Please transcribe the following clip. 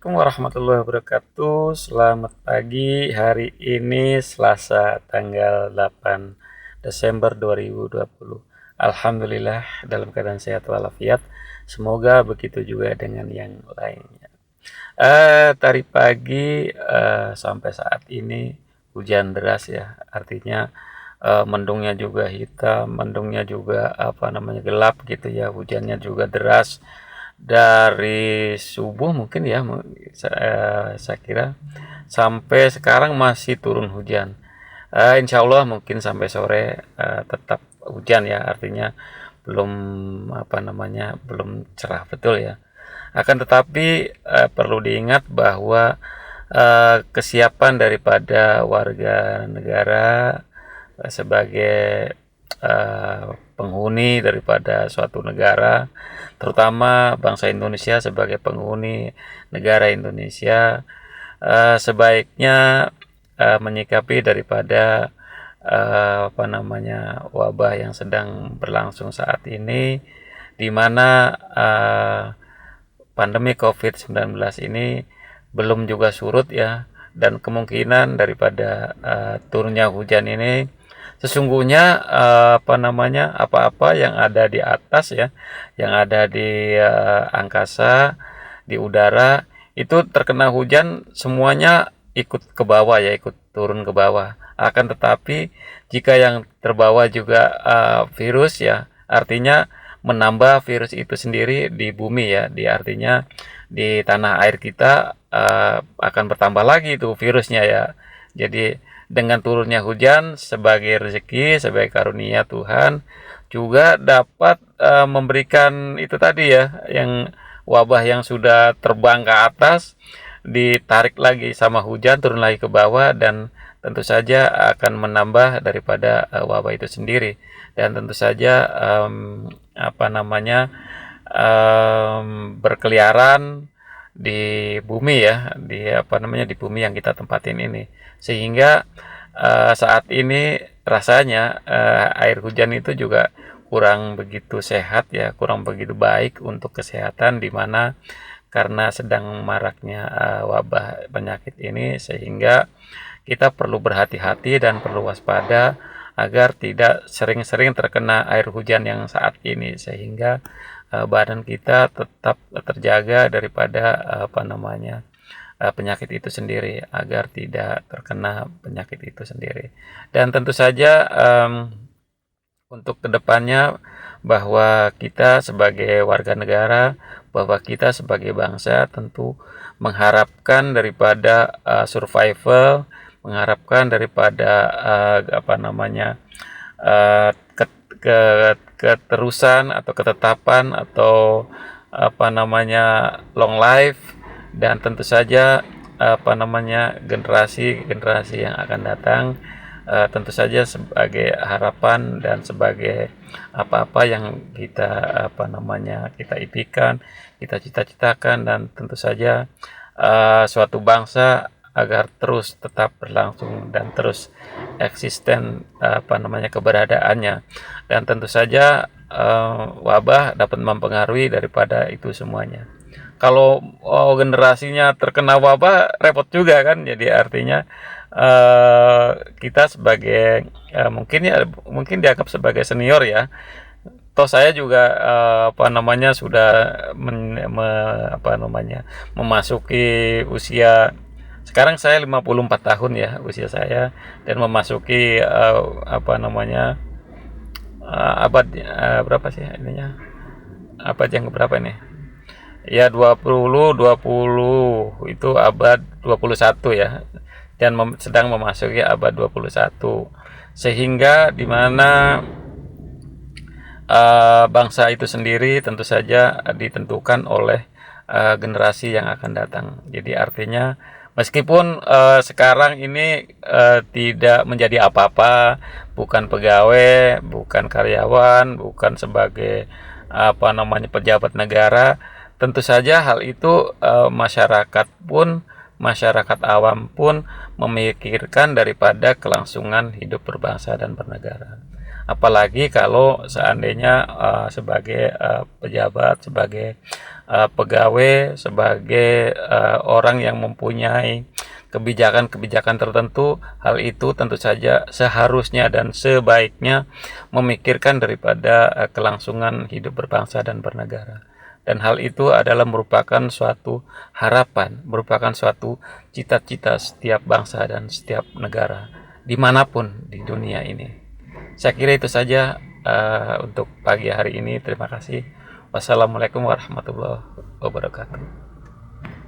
Assalamualaikum warahmatullahi wabarakatuh. Selamat pagi. Hari ini Selasa tanggal 8 Desember 2020. Alhamdulillah dalam keadaan sehat walafiat. Semoga begitu juga dengan yang lainnya. Tadi pagi sampai saat ini hujan deras ya. Artinya mendungnya juga hitam, mendungnya juga gelap gitu ya. Hujannya juga deras dari subuh mungkin ya, saya kira sampai sekarang masih turun hujan. Insya Allah mungkin sampai sore tetap hujan ya, artinya belum belum cerah betul ya. Akan tetapi perlu diingat bahwa kesiapan daripada warga negara sebagai penghuni daripada suatu negara, terutama bangsa Indonesia sebagai penghuni negara Indonesia, sebaiknya menyikapi daripada wabah yang sedang berlangsung saat ini, di mana pandemi COVID-19 ini belum juga surut ya, dan kemungkinan daripada turunnya hujan ini sesungguhnya apa-apa yang ada di atas ya, yang ada di angkasa, di udara itu terkena hujan semuanya ikut ke bawah ya, ikut turun ke bawah. Akan tetapi jika yang terbawa juga virus ya, artinya menambah virus itu sendiri di bumi ya, di artinya di tanah air kita akan bertambah lagi itu virusnya ya. Jadi dengan turunnya hujan sebagai rezeki, sebagai karunia Tuhan, juga dapat memberikan itu tadi ya, yang wabah yang sudah terbang ke atas ditarik lagi sama hujan turun lagi ke bawah, dan tentu saja akan menambah daripada wabah itu sendiri. Dan tentu saja berkeliaran di bumi ya, di bumi yang kita tempatin ini, sehingga saat ini rasanya air hujan itu juga kurang begitu sehat ya, kurang begitu baik untuk kesehatan, di mana karena sedang maraknya wabah penyakit ini, sehingga kita perlu berhati-hati dan perlu waspada agar tidak sering-sering terkena air hujan yang saat ini, sehingga badan kita tetap terjaga daripada penyakit itu sendiri, agar tidak terkena penyakit itu sendiri. Dan tentu saja untuk kedepannya, bahwa kita sebagai warga negara, bahwa kita sebagai bangsa tentu mengharapkan daripada survival, mengharapkan daripada uh, ke, ke, keterusan atau ketetapan atau long life, dan tentu saja generasi-generasi yang akan datang, tentu saja sebagai harapan dan sebagai apa-apa yang kita kita impikan, kita cita-citakan, dan tentu saja suatu bangsa agar terus tetap berlangsung dan terus eksisten keberadaannya. Dan tentu saja wabah dapat mempengaruhi daripada itu semuanya. Kalau generasinya terkena wabah repot juga kan, jadi artinya kita sebagai mungkin dianggap sebagai senior ya. Toh saya juga sudah memasuki usia, sekarang saya 54 tahun ya usia saya, dan memasuki abad berapa sih ininya? Abad yang berapa nih? Ya 20 itu abad 21 ya, dan sedang memasuki abad 21, sehingga dimana bangsa itu sendiri tentu saja ditentukan oleh generasi yang akan datang. Jadi artinya meskipun sekarang ini tidak menjadi apa-apa, bukan pegawai, bukan karyawan, bukan sebagai pejabat negara, tentu saja hal itu masyarakat awam pun memikirkan daripada kelangsungan hidup berbangsa dan bernegara. Apalagi kalau seandainya sebagai pejabat, sebagai pegawai, sebagai orang yang mempunyai kebijakan-kebijakan tertentu, hal itu tentu saja seharusnya dan sebaiknya memikirkan daripada kelangsungan hidup berbangsa dan bernegara. Dan hal itu adalah merupakan suatu harapan, merupakan suatu cita-cita setiap bangsa dan setiap negara, dimanapun di dunia ini. Saya kira itu saja untuk pagi hari ini. Terima kasih. Wassalamualaikum warahmatullahi wabarakatuh.